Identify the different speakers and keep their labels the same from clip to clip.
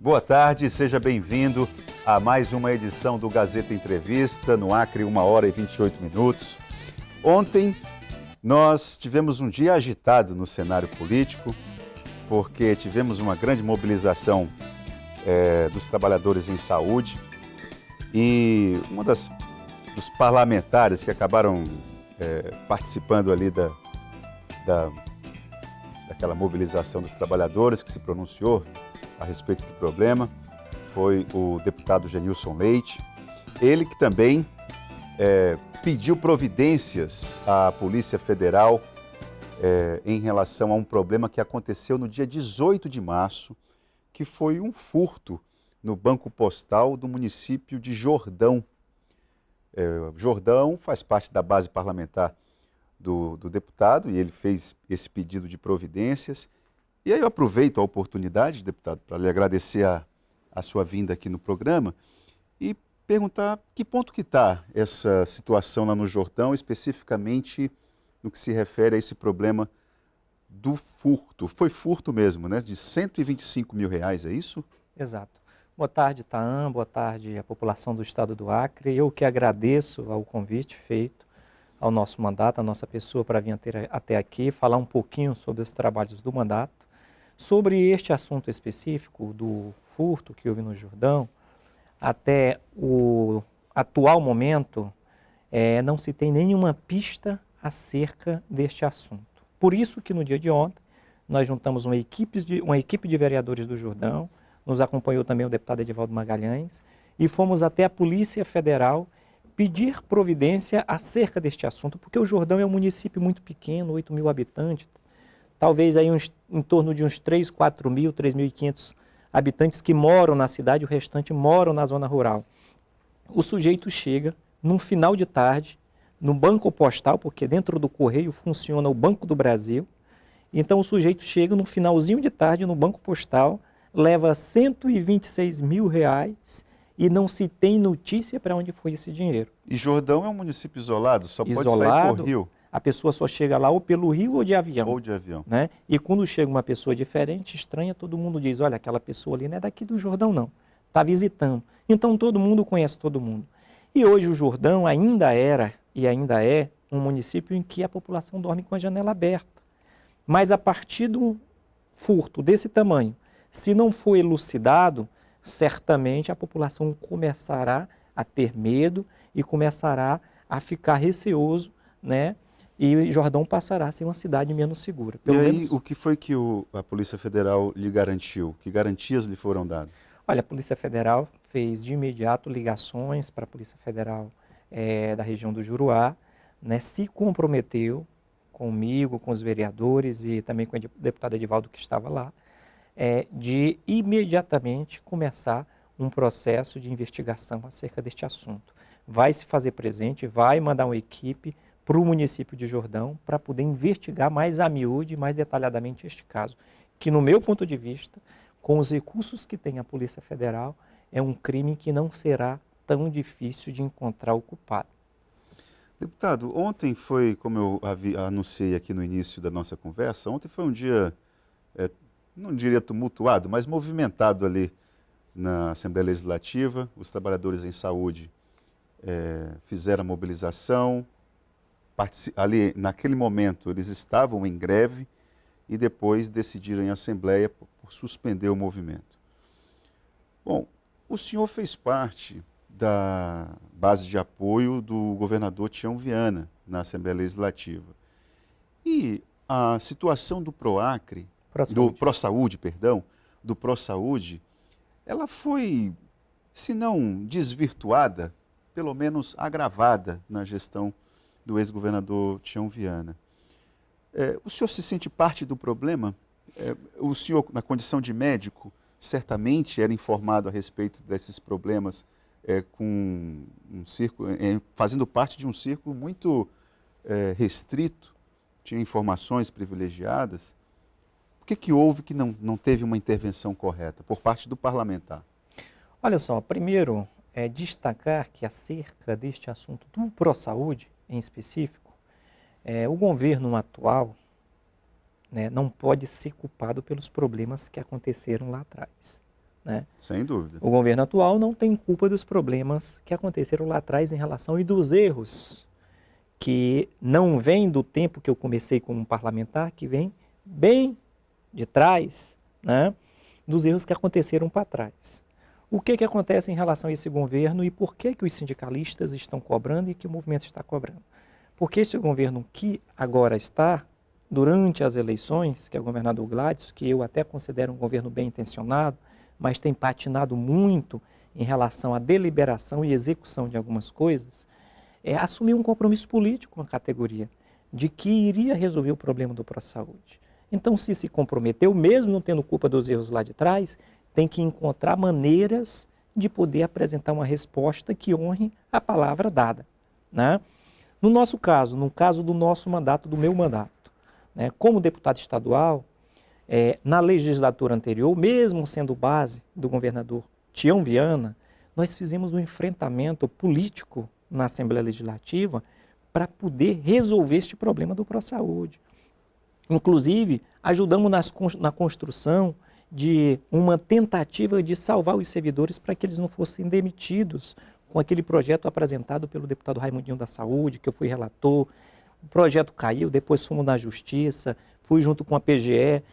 Speaker 1: Boa tarde, seja bem-vindo a mais uma edição do Gazeta Entrevista, no Acre, 1h28. Ontem nós tivemos um dia agitado no cenário político, porque tivemos uma grande mobilização dos trabalhadores em saúde e dos parlamentares que acabaram participando ali daquela mobilização dos trabalhadores que se pronunciou a respeito do problema, foi o deputado Genilson Leite. Ele que também pediu providências à Polícia Federal em relação a um problema que aconteceu no dia 18 de março, que foi um furto no Banco Postal do município de Jordão. Jordão faz parte da base parlamentar do deputado e ele fez esse pedido de providências. E aí eu aproveito a oportunidade, deputado, para lhe agradecer a sua vinda aqui no programa e perguntar que ponto que está essa situação lá no Jordão, especificamente no que se refere a esse problema do furto. Foi furto mesmo, né? De R$ 125 mil, é isso?
Speaker 2: Exato. Boa tarde, Taam, boa tarde à população do estado do Acre. Eu que agradeço ao convite feito ao nosso mandato, à nossa pessoa para vir até aqui, falar um pouquinho sobre os trabalhos do mandato. Sobre este assunto específico do furto que houve no Jordão, até o atual momento, não se tem nenhuma pista acerca deste assunto. Por isso que no dia de ontem, nós juntamos uma equipe de vereadores do Jordão, nos acompanhou também o deputado Edivaldo Magalhães, e fomos até a Polícia Federal pedir providência acerca deste assunto, porque o Jordão é um município muito pequeno, 8 mil habitantes, talvez aí em torno de uns 3, 4 mil, 3.500 habitantes que moram na cidade, o restante moram na zona rural. O sujeito chega, num final de tarde, no banco postal, porque dentro do correio funciona o Banco do Brasil, então o sujeito chega no finalzinho de tarde no banco postal, leva R$126 mil e não se tem notícia para onde foi esse dinheiro.
Speaker 1: E Jordão é um município isolado, só pode sair por rio?
Speaker 2: A pessoa só chega lá ou pelo rio ou de avião.
Speaker 1: Ou de avião.
Speaker 2: Né? E quando chega uma pessoa diferente, estranha, todo mundo diz, olha, aquela pessoa ali não é daqui do Jordão não, está visitando. Então todo mundo conhece todo mundo. E hoje o Jordão ainda era e ainda é um município em que a população dorme com a janela aberta. Mas a partir de um furto desse tamanho, se não for elucidado, certamente a população começará a ter medo e começará a ficar receoso, né? E Jordão passará a ser uma cidade menos segura.
Speaker 1: E aí, o que foi que a Polícia Federal lhe garantiu? Que garantias lhe foram dadas?
Speaker 2: Olha, a Polícia Federal fez de imediato ligações para a Polícia Federal da região do Juruá, né? Se comprometeu comigo, com os vereadores e também com o deputado Edivaldo que estava lá, de imediatamente começar um processo de investigação acerca deste assunto. Vai se fazer presente, vai mandar uma equipe para o município de Jordão para poder investigar mais a miúde e mais detalhadamente este caso, que no meu ponto de vista, com os recursos que tem a Polícia Federal, é um crime que não será tão difícil de encontrar o culpado.
Speaker 1: Deputado, ontem foi, como eu anunciei aqui no início da nossa conversa, ontem foi um dia, não diria tumultuado, mas movimentado ali na Assembleia Legislativa. Os trabalhadores em saúde fizeram a mobilização. Ali, naquele momento, eles estavam em greve e depois decidiram em assembleia por suspender o movimento. Bom, o senhor fez parte da base de apoio do governador Tião Viana na Assembleia Legislativa. E a situação do PROACRE, do ProSaúde, ela foi, se não desvirtuada, pelo menos agravada na gestão do ex-governador Tião Viana. O senhor se sente parte do problema? O senhor, na condição de médico, certamente era informado a respeito desses problemas, com um círculo, fazendo parte de um círculo muito restrito, tinha informações privilegiadas. O que houve que não teve uma intervenção correta por parte do parlamentar?
Speaker 2: Olha só, primeiro, destacar que acerca deste assunto do ProSaúde, em específico, o governo atual, né, não pode ser culpado pelos problemas que aconteceram lá atrás. né?
Speaker 1: Sem dúvida.
Speaker 2: O governo atual não tem culpa dos problemas que aconteceram lá atrás em relação e dos erros que não vêm do tempo que eu comecei como parlamentar, que vem bem de trás, né? Dos erros que aconteceram para trás. O que acontece em relação a esse governo e por que os sindicalistas estão cobrando e que o movimento está cobrando? Porque este governo que agora está, durante as eleições, que é o governador Gladys, que eu até considero um governo bem intencionado, mas tem patinado muito em relação à deliberação e execução de algumas coisas, assumiu um compromisso político com a categoria de que iria resolver o problema do pró-saúde. Então, se comprometeu, mesmo não tendo culpa dos erros lá de trás, tem que encontrar maneiras de poder apresentar uma resposta que honre a palavra dada, né? No nosso caso, no caso do nosso mandato, do meu mandato, né, como deputado estadual, na legislatura anterior, mesmo sendo base do governador Tião Viana, nós fizemos um enfrentamento político na Assembleia Legislativa para poder resolver este problema do pró-saúde. Inclusive, ajudamos na construção de uma tentativa de salvar os servidores para que eles não fossem demitidos com aquele projeto apresentado pelo deputado Raimundinho da Saúde, que eu fui relator. O projeto caiu, depois fomos na Justiça, fui junto com a PGE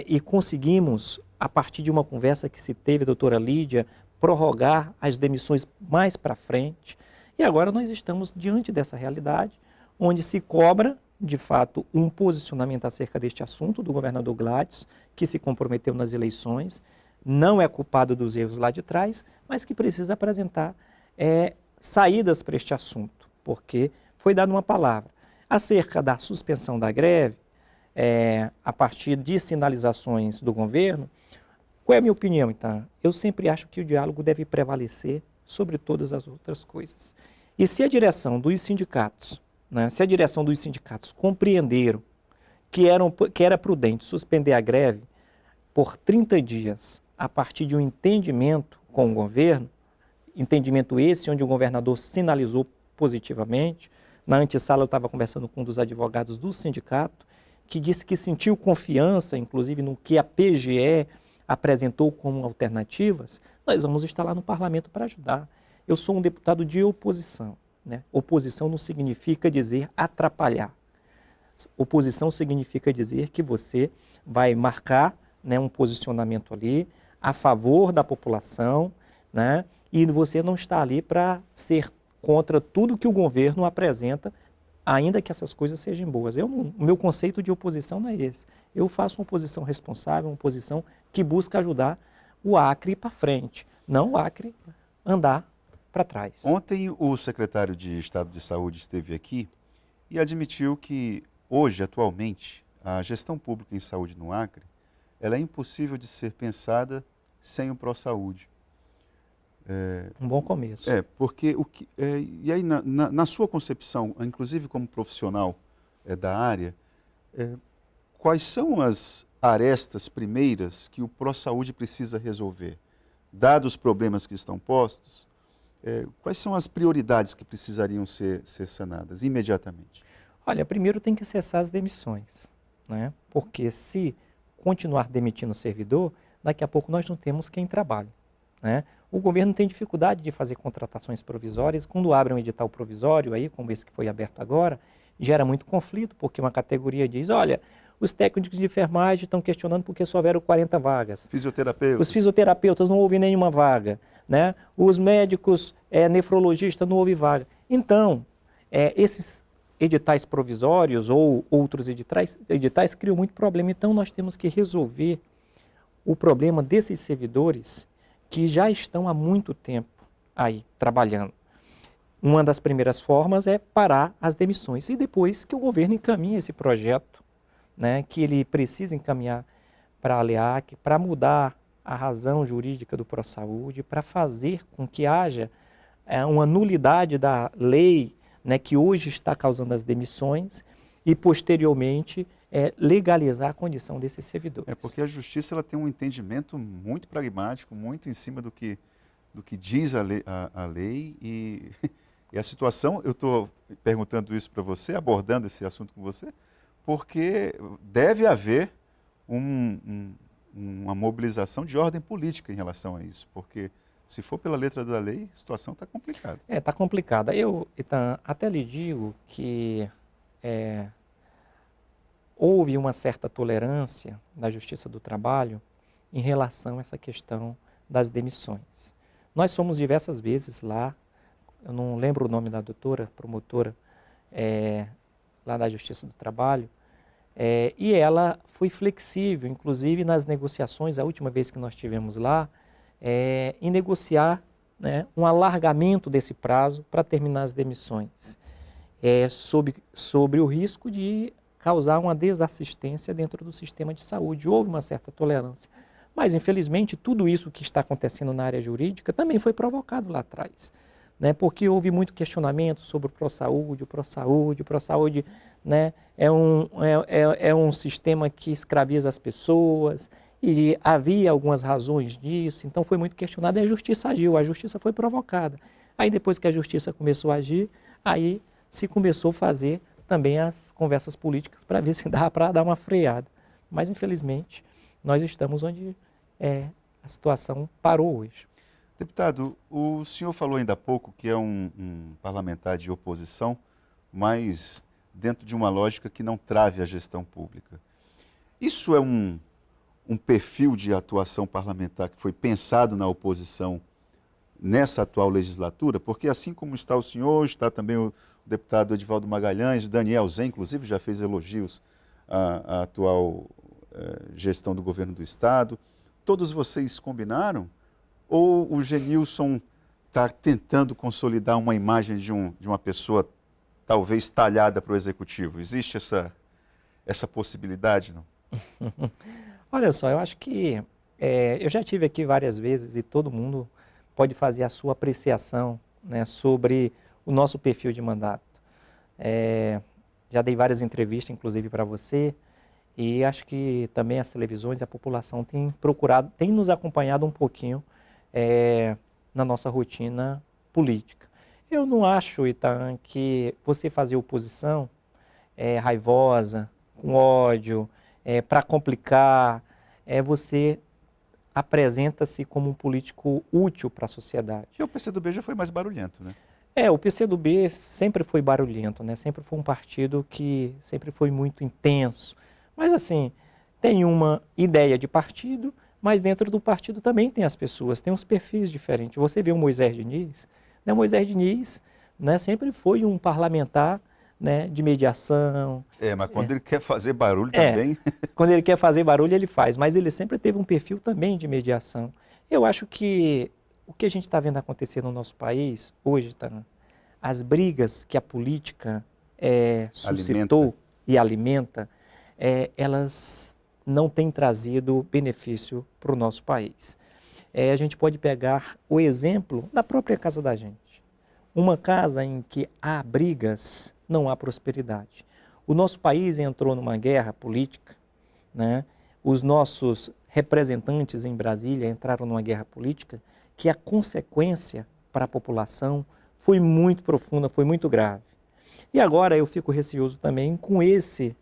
Speaker 2: e conseguimos, a partir de uma conversa que se teve, a doutora Lídia, prorrogar as demissões mais para frente. E agora nós estamos diante dessa realidade, onde se cobra, de fato, um posicionamento acerca deste assunto do governador Gladys, que se comprometeu nas eleições, não é culpado dos erros lá de trás, mas que precisa apresentar saídas para este assunto, porque foi dada uma palavra. Acerca da suspensão da greve, a partir de sinalizações do governo, qual é a minha opinião, então? Eu sempre acho que o diálogo deve prevalecer sobre todas as outras coisas. E se a direção dos sindicatos, né, se a direção dos sindicatos compreenderam que era prudente suspender a greve por 30 dias a partir de um entendimento com o governo, entendimento esse onde o governador sinalizou positivamente. Na antessala eu estava conversando com um dos advogados do sindicato, que disse que sentiu confiança, inclusive, no que a PGE apresentou como alternativas. Nós vamos estar lá no parlamento para ajudar. Eu sou um deputado de oposição, né? Oposição não significa dizer atrapalhar. Oposição significa dizer que você vai marcar, né, um posicionamento ali a favor da população, né? E você não está ali para ser contra tudo que o governo apresenta, ainda que essas coisas sejam boas. O meu conceito de oposição não é esse. Eu faço uma oposição responsável, uma oposição que busca ajudar o Acre para frente, não o Acre andar para trás.
Speaker 1: Ontem o secretário de Estado de Saúde esteve aqui e admitiu que hoje, atualmente, a gestão pública em saúde no Acre, ela é impossível de ser pensada sem o pró-saúde.
Speaker 2: Um bom começo.
Speaker 1: Porque e aí na sua concepção, inclusive como profissional da área, quais são as arestas primeiras que o pró-saúde precisa resolver? Dados os problemas que estão postos, quais são as prioridades que precisariam ser sanadas imediatamente?
Speaker 2: Olha, primeiro tem que cessar as demissões, né? Porque se continuar demitindo o servidor, daqui a pouco nós não temos quem trabalhe, né? O governo tem dificuldade de fazer contratações provisórias. Quando abre um edital provisório, aí, como esse que foi aberto agora, gera muito conflito, porque uma categoria diz, olha, os técnicos de enfermagem estão questionando porque só houveram 40 vagas.
Speaker 1: Fisioterapeutas.
Speaker 2: Os fisioterapeutas não houve nenhuma vaga, né? Os médicos nefrologistas não houve vaga. Então, esses editais provisórios ou outros editais criam muito problema. Então, nós temos que resolver o problema desses servidores que já estão há muito tempo aí trabalhando. Uma das primeiras formas é parar as demissões e depois que o governo encaminhe esse projeto, né, que ele precisa encaminhar para a ALEAC, para mudar a razão jurídica do pró-saúde, para fazer com que haja uma nulidade da lei, né, que hoje está causando as demissões e posteriormente legalizar a condição desses servidores.
Speaker 1: Porque a justiça ela tem um entendimento muito pragmático, muito em cima do que diz a lei e a situação, eu estou perguntando isso para você, abordando esse assunto com você, porque deve haver uma mobilização de ordem política em relação a isso, porque se for pela letra da lei, a situação está complicada.
Speaker 2: Está complicada. Eu, Itan, até lhe digo que houve uma certa tolerância da Justiça do Trabalho em relação a essa questão das demissões. Nós fomos diversas vezes lá, eu não lembro o nome da doutora, promotora, lá da Justiça do Trabalho, e ela foi flexível, inclusive nas negociações, a última vez que nós estivemos lá, em negociar, né, um alargamento desse prazo para terminar as demissões, sobre o risco de causar uma desassistência dentro do sistema de saúde. Houve uma certa tolerância. Mas, infelizmente, tudo isso que está acontecendo na área jurídica também foi provocado lá atrás, né? Porque houve muito questionamento sobre o pró-saúde, o pró-saúde, né? É um sistema que escraviza as pessoas e havia algumas razões disso, então foi muito questionado e a justiça agiu, a justiça foi provocada. Aí depois que a justiça começou a agir, aí se começou a fazer também as conversas políticas para ver se dá para dar uma freada. Mas, infelizmente, nós estamos onde a situação parou hoje.
Speaker 1: Deputado, o senhor falou ainda há pouco que é um parlamentar de oposição, mas dentro de uma lógica que não trave a gestão pública. Isso é um perfil de atuação parlamentar que foi pensado na oposição nessa atual legislatura? Porque assim como está o senhor, está também o deputado Edivaldo Magalhães, o Daniel Zé, inclusive, já fez elogios à atual gestão do governo do Estado. Todos vocês combinaram? Ou o Genilson está tentando consolidar uma imagem de uma pessoa talvez talhada para o Executivo? Existe essa possibilidade, não?
Speaker 2: Olha só, eu acho que eu já tive aqui várias vezes e todo mundo pode fazer a sua apreciação, né, sobre o nosso perfil de mandato. Já dei várias entrevistas, inclusive para você, e acho que também as televisões e a população tem nos acompanhado um pouquinho na nossa rotina política. Eu não acho, Itan, que você fazer oposição raivosa, com ódio, para complicar, você apresenta-se como um político útil para a sociedade.
Speaker 1: E o PCdoB já foi mais barulhento, né?
Speaker 2: O PCdoB sempre foi barulhento, né? Sempre foi um partido que sempre foi muito intenso. Mas assim, tem uma ideia de partido, mas dentro do partido também tem as pessoas, tem uns perfis diferentes. Você vê o Moisés Diniz, né? O Moisés Diniz, né, sempre foi um parlamentar, né, de mediação.
Speaker 1: Mas quando ele quer fazer barulho também...
Speaker 2: Quando ele quer fazer barulho, ele faz, mas ele sempre teve um perfil também de mediação. Eu acho que o que a gente está vendo acontecer no nosso país hoje, tá, as brigas que a política suscitou e alimenta, elas não têm trazido benefício para o nosso país. A gente pode pegar o exemplo da própria casa da gente. Uma casa em que há brigas, não há prosperidade. O nosso país entrou numa guerra política, né? Os nossos representantes em Brasília entraram numa guerra política que a consequência para a população foi muito profunda, foi muito grave. E agora eu fico receoso também com esse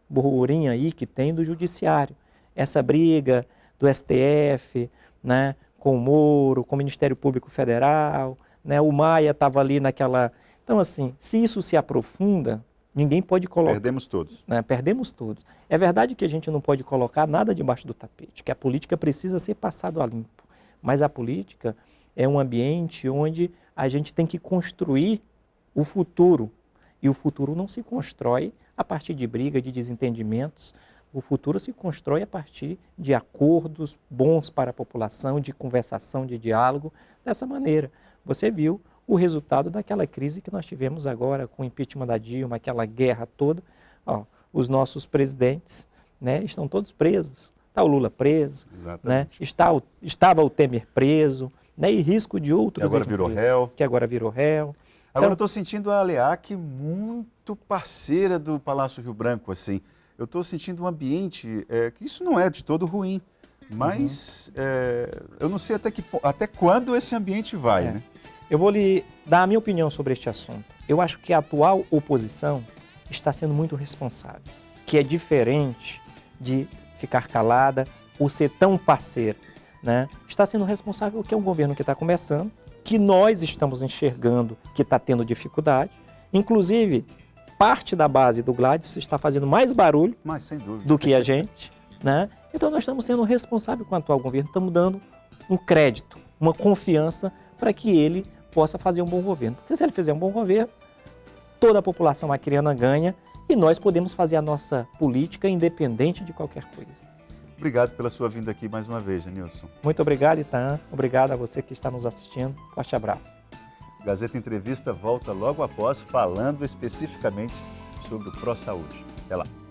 Speaker 2: burburinho aí que tem do judiciário. Essa briga do STF, né, com o Moro, com o Ministério Público Federal, né, o Maia estava ali naquela... Então, assim, se isso se aprofunda, ninguém pode colocar...
Speaker 1: Perdemos todos.
Speaker 2: Né, perdemos todos. É verdade que a gente não pode colocar nada debaixo do tapete, que a política precisa ser passada a limpo. Mas a política é um ambiente onde a gente tem que construir o futuro. E o futuro não se constrói a partir de briga, de desentendimentos. O futuro se constrói a partir de acordos bons para a população, de conversação, de diálogo, dessa maneira. Você viu o resultado daquela crise que nós tivemos agora com o impeachment da Dilma, aquela guerra toda. Os nossos presidentes, né, estão todos presos. Está o Lula preso, né? Estava o Temer preso, né, e risco de outros.
Speaker 1: Que agora virou réu.
Speaker 2: Que agora virou réu.
Speaker 1: Agora eu estou sentindo a Aleac muito parceira do Palácio Rio Branco, assim. Eu estou sentindo um ambiente que isso não é de todo ruim, mas eu não sei até quando esse ambiente vai, né?
Speaker 2: Eu vou lhe dar a minha opinião sobre este assunto. Eu acho que a atual oposição está sendo muito responsável, que é diferente de ficar calada, por ser tão parceiro, né, está sendo responsável porque é um governo que está começando, que nós estamos enxergando que está tendo dificuldade. Inclusive, parte da base do Gladys está fazendo mais barulho
Speaker 1: Mas, sem dúvida.
Speaker 2: do que a gente, né? Então nós estamos sendo responsáveis com o atual governo, estamos dando um crédito, uma confiança para que ele possa fazer um bom governo. Porque se ele fizer um bom governo, toda a população acriana ganha e nós podemos fazer a nossa política independente de qualquer coisa.
Speaker 1: Obrigado pela sua vinda aqui mais uma vez, Janilson.
Speaker 2: Muito obrigado, Itan. Obrigado a você que está nos assistindo. Forte abraço.
Speaker 1: Gazeta Entrevista volta logo após, falando especificamente sobre o ProSaúde. Até lá.